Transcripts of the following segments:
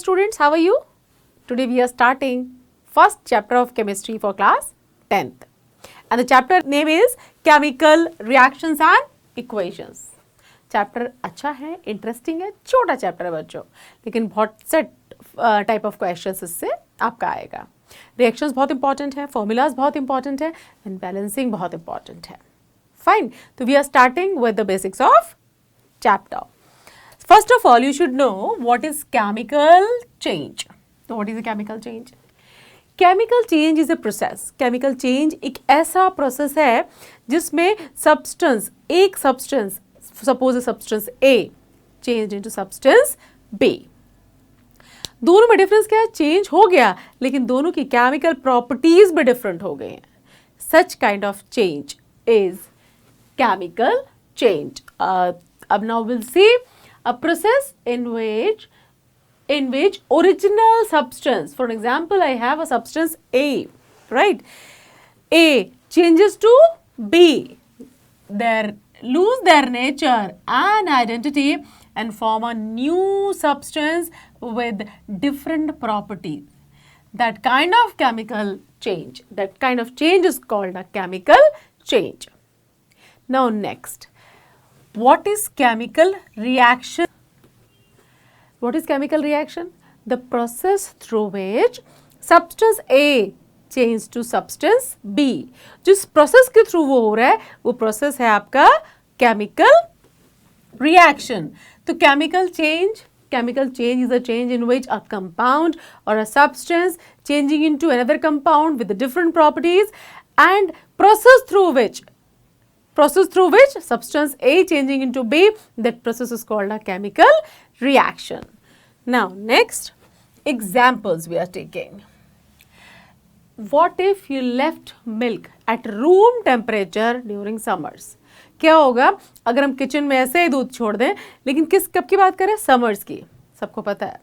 students, how are you? Today we are starting first chapter of chemistry for class 10th. And the chapter name is Chemical Reactions and Equations. Chapter अच्छा है, interesting है, छोटा chapter है बच्चों, लेकिन बहुत set type of questions इससे आपका आएगा. रिएक्शंस बहुत इंपॉर्टेंट है, फॉर्मूलाज बहुत इंपॉर्टेंट है एंड बैलेंसिंग बहुत इंपॉर्टेंट है. फाइन, तो we are starting with the basics of chapter. First of all, you should know what is chemical change. So what is a chemical change? Chemical change is a process. Chemical change एक ऐसा process है जिसमें substance, एक substance, suppose a substance A changed into substance B. दोनों में difference क्या है? Change हो गया, लेकिन दोनों की chemical properties भी different हो गए हैं. Such kind of change is chemical change. Now we'll see a process in which original substance, for example, I have a substance A, right? A changes to B. They lose their nature and identity and form a new substance with different properties. That kind of chemical change, that kind of change is called a chemical change. Now next. What is chemical reaction? What is chemical reaction? The process through which substance A changes to substance B. जिस process के through वो हो रहा है, वो process है आपका chemical reaction. तो chemical change is a change in which a compound or a substance changing into another compound with the different properties, and process through which substance A changing into B, that process is called a chemical reaction. Now next, examples we are taking. What if you left milk at room temperature during summers? क्या होगा अगर हम kitchen में ऐसे ही दूध छोड़ दें, लेकिन किस कब की बात करें? समर्स की. सबको पता है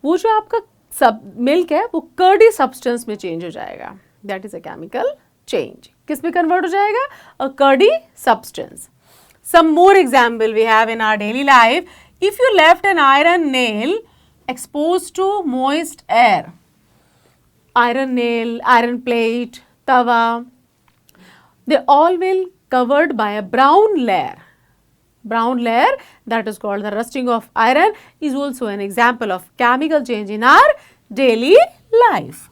वो जो आपका मिल्क है वो कर्डी सब्सटेंस में चेंज हो जाएगा. That is a chemical change. किस में कन्वर्ट हो जाएगा? A curdy substance. Some more example we have in our daily life. If you left an iron nail exposed to moist air, iron nail, iron plate, tawa, they all will covered by a brown layer. Brown layer, that is called the rusting of iron, is also an example of chemical change in our daily life.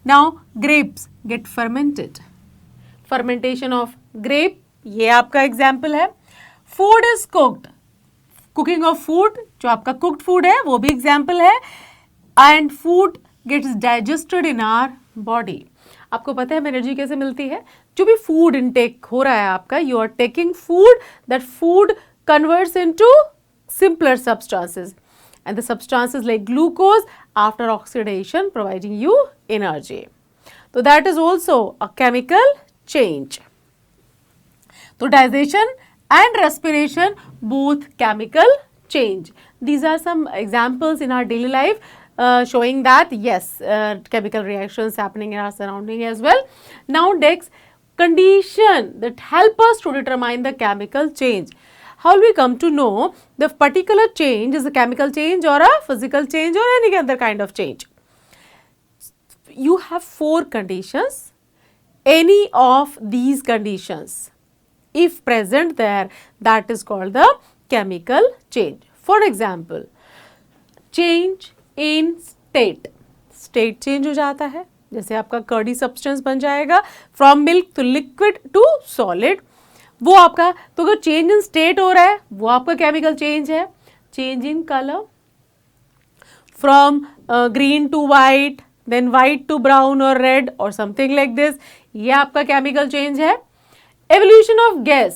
Now grapes get fermented. Fermentation of grape, ये आपका example है. Food is cooked. Cooking of food, जो आपका cooked food है वो भी example है. And food gets digested in our body. आपको पता है एनर्जी कैसे मिलती है? जो भी food intake हो रहा है आपका, you are taking food, that food converts into simpler substances. And the substances like glucose after oxidation providing you energy. So that is also a chemical change. So digestion and respiration, both chemical change. These are some examples in our daily life showing that yes, chemical reactions happening in our surrounding as well. Now next, condition that help us to determine the chemical change. How will we come to know the particular change is a chemical change or a physical change or any other kind of change? You have 4 conditions. Any of these conditions, if present there, that is called the chemical change. For example, change in state. State change हो जाता है, जैसे आपका curdy substance बन जाएगा from milk to liquid to solid. वो आपका, तो अगर change in state हो रहा है वो आपका chemical change है. Change in color from green to white, then white to brown or red or something like this, ये आपका केमिकल चेंज है. Evolution of gas,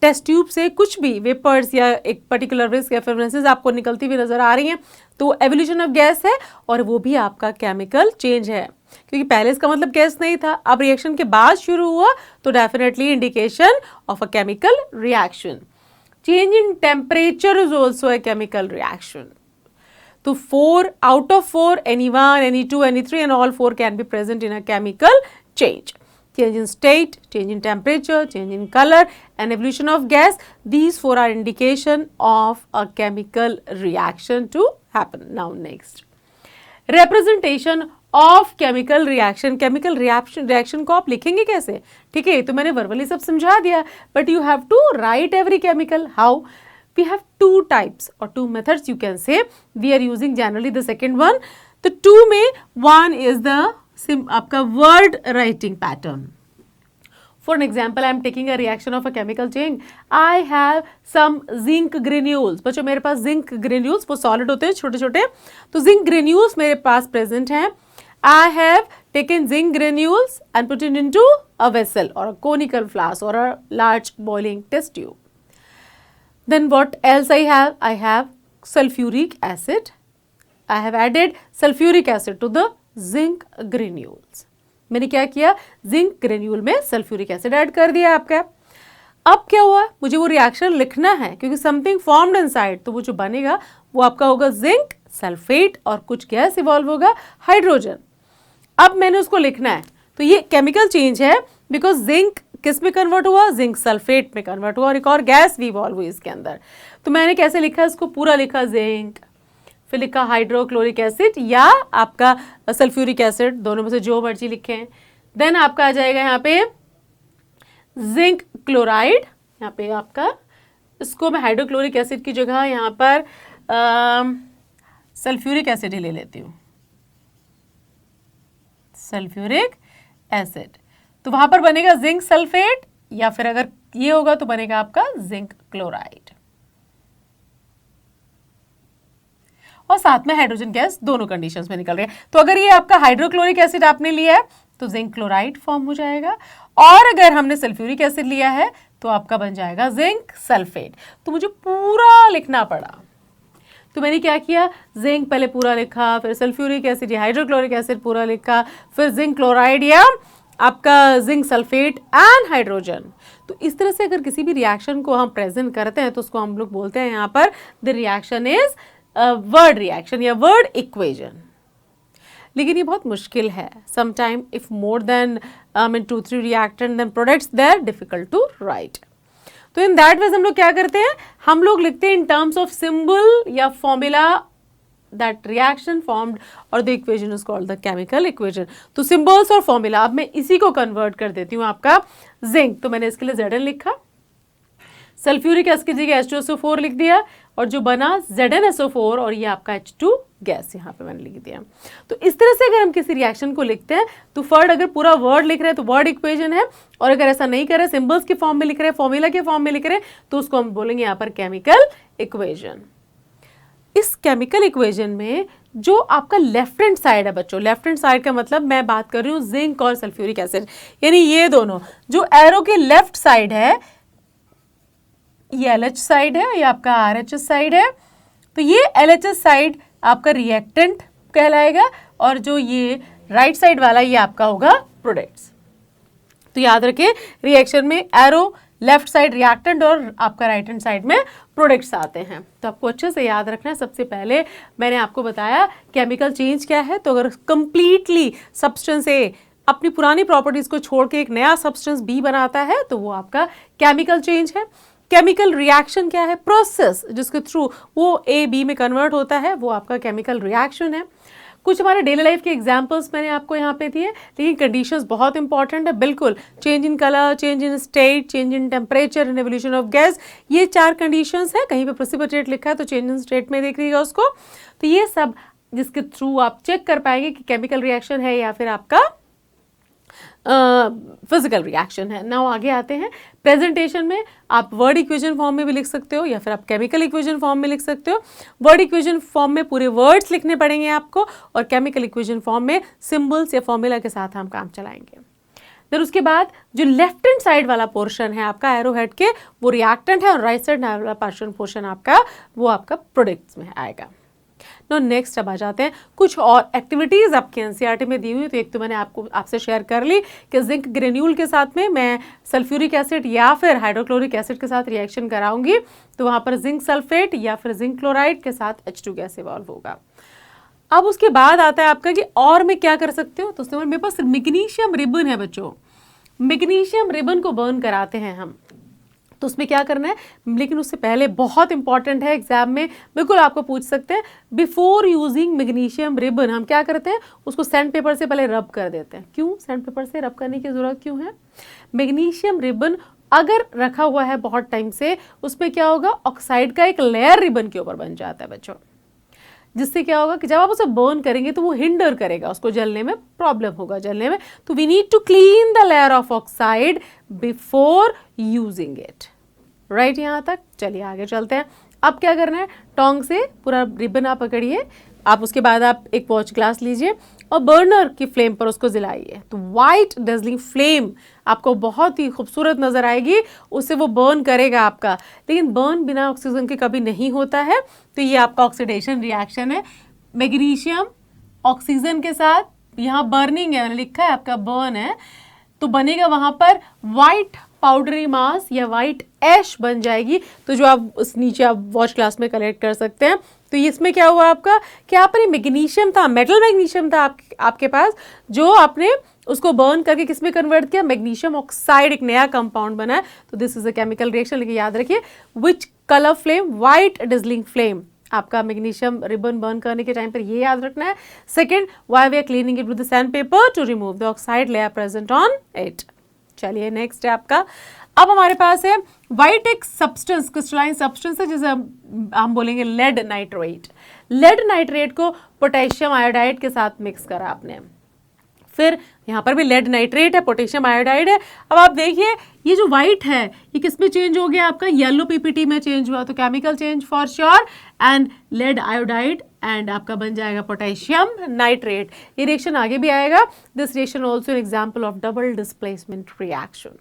test tube से कुछ भी वेपर्स या एक पर्टिकुलर रिस्क या फ्रेगनेंसेस आपको निकलती हुई नजर आ रही हैं, तो एवोल्यूशन ऑफ गैस है और वो भी आपका केमिकल चेंज है, क्योंकि पहले इसका मतलब गैस नहीं था, अब रिएक्शन के बाद शुरू हुआ, तो definitely indication of a chemical reaction. Change in temperature is also a chemical reaction. So 4 out of 4, any 1, any 2, any 3 and all 4 can be present in a chemical change. change in state, change in temperature, change in color and evolution of gas. These four are indication of a chemical reaction to happen. Now next, representation of chemical reaction. Chemical reaction को आप लिखेंगे कैसे? ठीक है, तो मैंने verbally सब समझा दिया, but you have to write every chemical. How? We have two types or two methods you can say. We are using generally the second one. तो two में one is the आपका word writing pattern. For an example, I am taking a reaction of a chemical change. I have some zinc granules. बच्चों मेरे पास zinc granules वो solid होते हैं छोटे छोटे, तो zinc granules मेरे पास present हैं. I have taken zinc granules and put it into a vessel or a conical flask or a large boiling test tube. Then what else I have? I have sulfuric acid. I have added sulfuric acid to the zinc granules. मैंने क्या किया? Zinc granule में sulphuric acid add कर दिया आपका. अब क्या हुआ? मुझे वो रिएक्शन लिखना है क्योंकि समथिंग फॉर्म्ड इनसाइड, तो वो जो बनेगा वो आपका होगा जिंक सल्फेट और कुछ गैस इवॉल्व होगा हाइड्रोजन. अब मैंने उसको लिखना है, तो ये केमिकल चेंज है बिकॉज जिंक किस में कन्वर्ट हुआ? जिंक सल्फेट में कन्वर्ट हुआ और एक और गैस भी इवॉल्व हुई इसके अंदर. तो मैंने कैसे लिखा? इसको पूरा लिखा जिंक, फिर लिखा हाइड्रोक्लोरिक एसिड या आपका सल्फ्यूरिक एसिड, दोनों में से जो मर्जी लिखें. देन आपका आ जाएगा यहाँ पे जिंक क्लोराइड. यहाँ पे आपका इसको मैं हाइड्रोक्लोरिक एसिड की जगह यहाँ पर सल्फ्यूरिक एसिड ही ले लेती हूँ, सल्फ्यूरिक एसिड. तो वहां पर बनेगा जिंक सल्फेट या फिर अगर ये होगा तो बनेगा आपका जिंक क्लोराइड और साथ में हाइड्रोजन गैस, दोनों कंडीशंस में निकल रही है. तो अगर ये आपका हाइड्रोक्लोरिक एसिड आपने लिया है तो जिंक क्लोराइड फॉर्म हो जाएगा, और अगर हमने सल्फ्यूरिक एसिड लिया है तो आपका बन जाएगा जिंक सल्फेट. तो मुझे पूरा लिखना पड़ा, तो मैंने क्या किया? जिंक पहले पूरा लिखा, फिर सल्फ्यूरिक एसिड या हाइड्रोक्लोरिक एसिड पूरा लिखा, फिर जिंक क्लोराइड या आपका जिंक सल्फेट एंड हाइड्रोजन. तो इस तरह से अगर किसी भी रिएक्शन को हम प्रेजेंट करते हैं तो उसको हम लोग बोलते हैं यहाँ पर the reaction is word reaction या वर्ड इक्वेशन. लेकिन ये बहुत मुश्किल है. Sometime if more than 2-3 reactant then products they are difficult to write. तो इन दैट वेज हम लोग क्या करते हैं? हम लोग लिखते हैं इन टर्म्स ऑफ सिंबल या फॉर्मूला दैट रिएक्शन फॉर्म्ड और the equation is called the chemical equation. तो सिंबल्स और फॉर्मूला, अब मैं इसी को कन्वर्ट कर देती हूँ आपका जिंक. तो मैंने इसके लिए Zn लिखा, सल्फ्यूरिक एसिड की जगह H2SO4 लिख दिया और जो बना ZnSO4 और ये आपका H2 गैस यहाँ पे मैंने लिख दिया. तो इस तरह से अगर हम किसी रिएक्शन को लिखते हैं तो फर्स्ट अगर पूरा वर्ड लिख रहे हैं तो वर्ड इक्वेशन है, और अगर ऐसा नहीं कर रहे, सिंबल्स के फॉर्म में लिख रहे हैं, फॉर्मूला के फॉर्म में लिख रहे हैं, तो उसको हम बोलेंगे यहाँ पर केमिकल इक्वेशन. इस केमिकल इक्वेशन में जो आपका लेफ्ट हैंड साइड है बच्चों, लेफ्ट हैंड साइड का मतलब मैं बात कर रही हूँ जिंक और सल्फ्यूरिक एसिड, यानी ये दोनों जो एरो के लेफ्ट साइड है, ये LH साइड है, ये आपका RHS साइड है. तो ये LHS साइड आपका रिएक्टेंट कहलाएगा और जो ये राइट साइड वाला ये आपका होगा प्रोडक्ट्स. तो याद रखिए रिएक्शन में एरो लेफ्ट साइड रिएक्टेंट और आपका राइट हैंड साइड में प्रोडक्ट्स आते हैं. तो आपको अच्छे से याद रखना है. सबसे पहले मैंने आपको बताया केमिकल चेंज क्या है. तो अगर कंप्लीटली सब्सटेंस ए अपनी पुरानी प्रॉपर्टीज को छोड़ के एक नया सब्सटेंस बी बनाता है तो वो आपका केमिकल चेंज है. केमिकल रिएक्शन क्या है? प्रोसेस जिसके थ्रू वो ए बी में कन्वर्ट होता है, वो आपका केमिकल रिएक्शन है. कुछ हमारे डेली लाइफ के एग्जांपल्स मैंने आपको यहाँ पे दिए, लेकिन कंडीशंस बहुत इंपॉर्टेंट है. बिल्कुल, change in colour, change in state, change in temperature and evolution of gas, ये 4 कंडीशंस है. कहीं पे प्रेसिपिटेट लिखा है तो चेंज इन स्टेट में देख लीजिएगा उसको. तो ये सब जिसके थ्रू आप चेक कर पाएंगे कि केमिकल रिएक्शन है या फिर आपका फिजिकल रिएक्शन है. नाउ आगे आते हैं. प्रेजेंटेशन में आप वर्ड इक्वेशन फॉर्म में भी लिख सकते हो या फिर आप केमिकल इक्वेशन फॉर्म में लिख सकते हो. वर्ड इक्वेशन फॉर्म में पूरे वर्ड्स लिखने पड़ेंगे आपको और केमिकल इक्वेशन फॉर्म में सिंबल्स या फॉर्मूला के साथ हम काम चलाएंगे. फिर उसके बाद जो लेफ्ट हैंड साइड वाला पोर्शन है आपका एरो हेड के, वो रिएक्टेंट है और राइट साइड वाला पोर्शन आपका वो आपका प्रोडक्ट्स में आएगा. नो नेक्स्ट अब आ जाते हैं कुछ और एक्टिविटीज आपके एनसीईआरटी में दी हुई. तो एक तो मैंने आपसे शेयर कर ली कि जिंक ग्रेन्यूल के साथ में मैं सल्फ्यूरिक एसिड या फिर हाइड्रोक्लोरिक एसिड के साथ रिएक्शन कराऊंगी तो वहां पर जिंक सल्फेट या फिर जिंक क्लोराइड के साथ H2 गैस इवॉल्व होगा. अब उसके बाद आता है आपका कि और मैं क्या कर सकते हो. तो उसमें मेरे पास मैग्नीशियम रिबन है बच्चों. मैग्नीशियम रिबन को बर्न कराते हैं हम, तो उसमें क्या करना है, लेकिन उससे पहले बहुत इंपॉर्टेंट है, एग्जाम में बिल्कुल आपको पूछ सकते हैं, बिफोर यूजिंग मैग्नीशियम रिबन हम क्या करते हैं, उसको सैंड पेपर से पहले रब कर देते हैं। क्यों सैंड पेपर से रब करने की जरूरत क्यों है? मैग्नीशियम रिबन अगर रखा हुआ है बहुत टाइम से, उसमें क्या होगा, ऑक्साइड का एक लेयर रिबन के ऊपर बन जाता है बच्चों, जिससे क्या होगा कि जब आप उसे बर्न करेंगे तो वो हिंडर करेगा, उसको जलने में प्रॉब्लम होगा जलने में। तो we need to clean the layer of oxide before using it. Right, यहाँ तक। चलिए आगे चलते हैं। अब क्या करना है, टोंग से पूरा रिबन आप पकड़िए, आप उसके बाद आप एक वॉच ग्लास लीजिए और बर्नर की फ्लेम पर उसको जलाइए। तो वाइट डजलिंग फ्लेम आपको बहुत ही खूबसूरत नजर आएगी, उससे वो बर्न करेगा आपका। लेकिन बर्न बिना ऑक्सीजन के कभी नहीं होता है, तो ये आपका ऑक्सीडेशन रिएक्शन है। मैग्नीशियम ऑक्सीजन के साथ, यहाँ बर्निंग है, मैंने लिखा है आपका बर्न है, तो बनेगा वहां पर वाइट पाउडरी मास या वाइट ऐश बन जाएगी, तो जो आप उस नीचे आप वॉच ग्लास में कलेक्ट कर सकते हैं। तो इसमें क्या हुआ आपका कि यहाँ पर मैग्नीशियम था, मेटल मैग्नीशियम था आपके पास, जो आपने उसको बर्न करके किस में कन्वर्ट किया, मैग्नीशियम ऑक्साइड, एक नया कंपाउंड बना है। तो this is a chemical reaction, लेकिन याद रखिए which colour flame, white dazzling flame. आपका मैग्नीशियम रिबन बर्न करने के टाइम पर ये याद रखना है। Second, why we are cleaning it with the sand paper to remove the oxide layer present on it. चलिए नेक्स्ट है आपका, अब हमारे पास है व्हाइट, एक सब्सटेंस, क्रिस्टलाइन सब्सटेंस है, जिसे हम बोलेंगे लेड नाइट्रेट। लेड नाइट्रेट को पोटेशियम आयोडाइड के साथ मिक्स करा आपने, फिर यहाँ पर भी लेड नाइट्रेट है, पोटेशियम आयोडाइड है। अब आप देखिए ये जो व्हाइट है ये किस में चेंज हो गया, आपका येलो पीपीटी में चेंज हुआ, तो chemical change for sure, and lead iodide and आपका बन जाएगा पोटेशियम नाइट्रेट। ये रिएक्शन आगे भी आएगा। This reaction also an example of double displacement reaction.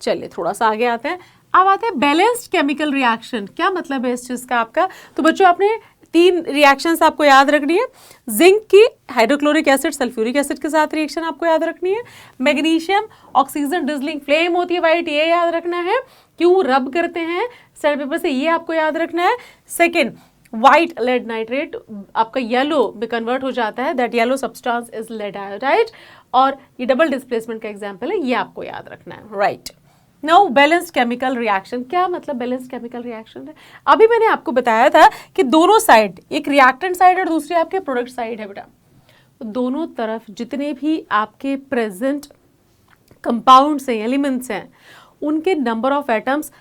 चलिए थोड़ा सा आगे आते हैं। अब आते हैं बैलेंस्ड केमिकल रिएक्शन। क्या मतलब है इस चीज का आपका, तो बच्चों आपने 3 रिएक्शंस आपको याद रखनी है। जिंक की हाइड्रोक्लोरिक एसिड सल्फ्यूरिक एसिड के साथ रिएक्शन आपको याद रखनी है। मैग्नीशियम ऑक्सीजन डिजलिंग फ्लेम होती है वाइट, ये याद रखना है। क्यों रब करते हैं सैंड पेपर से, ये आपको याद रखना है। सेकेंड, वाइट लेड नाइट्रेट आपका येलो में कन्वर्ट हो जाता है, that yellow substance is lead iodide, और ये डबल डिस्प्लेसमेंट का एग्जाम्पल है, ये आपको याद रखना है। Right, now balanced chemical reaction. क्या मतलब बैलेंस्ड केमिकल रिएक्शन है, अभी मैंने आपको बताया था कि दोनों साइड, एक रिएक्टेंट साइड और दूसरी आपके प्रोडक्ट साइड है बेटा, तो दोनों तरफ जितने भी आपके प्रेजेंट कंपाउंड्स हैं, एलिमेंट्स हैं, उनके number of atoms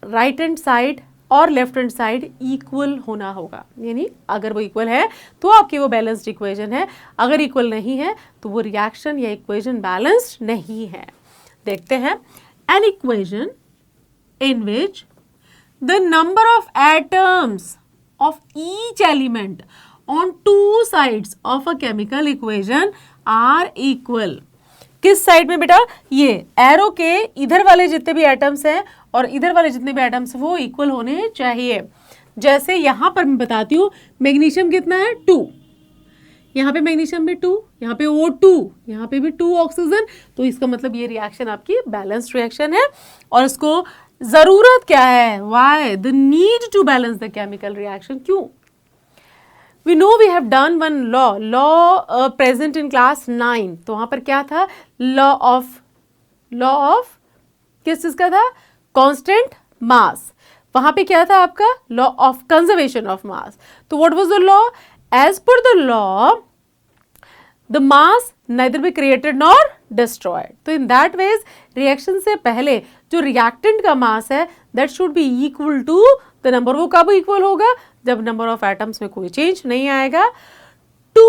right hand side और लेफ्ट हैंड साइड इक्वल होना होगा। यानी अगर वो इक्वल है तो आपकी वो बैलेंस्ड इक्वेशन है, अगर इक्वल नहीं है तो वो रिएक्शन या इक्वेशन बैलेंस्ड नहीं है। देखते हैं, an equation in which the number of atoms of each element on two sides of a chemical equation are equal। किस साइड में बेटा, ये एरो के इधर वाले जितने भी एटम्स हैं और इधर वाले जितने भी एटम्स वो इक्वल होने चाहिए। जैसे यहां पर मैं बताती हूँ, मैग्नीशियम कितना है 2, यहाँ पे मैग्नीशियम में 2, यहाँ पे O2, यहाँ पे भी 2 ऑक्सीजन, तो इसका मतलब ये रिएक्शन आपकी बैलेंस्ड रिएक्शन है। और इसको जरूरत क्या है, why the need to balance the chemical reaction, क्यों? We know we have done one law present in class 9, तो वहां पर क्या था, लॉ ऑफ किस चीज का था, कांस्टेंट मास। वहां पे क्या था आपका, law of conservation of mass. तो what was the law, as per the law the mass neither be created nor destroyed। तो in that ways reaction से पहले जो reactant का mass है that should be equal to the number, वो कब equal होगा, जब number of atoms में कोई change नहीं आएगा। to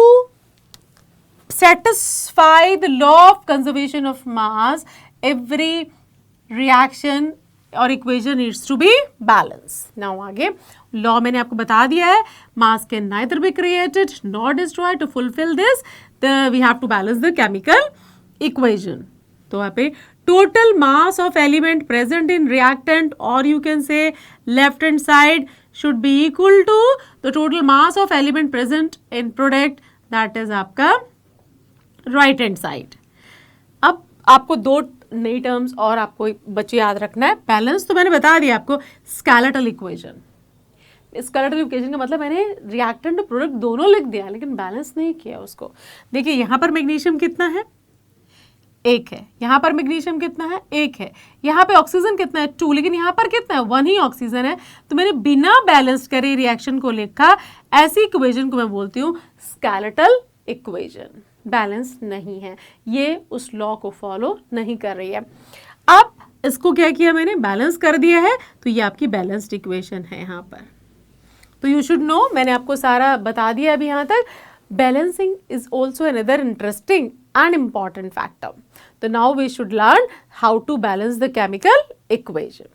satisfy the law of conservation of mass every reaction और equation needs to be balance. Now आगे लॉ मैंने आपको बता दिया है, mass can neither be created not destroyed, to fulfil this we have to balance the chemical equation. तो यहाँ पे total mass of element present in reactant और you can say left hand side should be equal to the total mass of element present in product, that is आपका right hand side. अब आपको 2 नई terms और आपको बच्चे याद रखना है। बैलेंस तो मैंने बता दिया आपको, स्केलेटल इक्वेशन। स्केलेटल इक्वेशन का मतलब मैंने रिएक्टेंट और प्रोडक्ट दोनों लिख दिया, लेकिन बैलेंस नहीं किया उसको। देखिए यहाँ पर मैग्नीशियम कितना है, 1 है, यहाँ पर मैग्नीशियम कितना है 1 है, यहाँ पे ऑक्सीजन कितना है 2, लेकिन यहाँ पर कितना है 1 ही ऑक्सीजन है। तो मैंने बिना बैलेंस करे रिएक्शन को लिखा, ऐसी इक्वेशन को मैं बोलती हूँ स्केलेटल इक्वेशन, बैलेंस नहीं है, ये उस लॉ को फॉलो नहीं कर रही है। अब इसको क्या किया मैंने, बैलेंस कर दिया है, तो ये आपकी बैलेंस्ड इक्वेशन है यहाँ पर। तो यू शुड नो, मैंने आपको सारा बता दिया अभी यहाँ तक। Balancing is also another interesting and important factor. So now we should learn how to balance the chemical equation.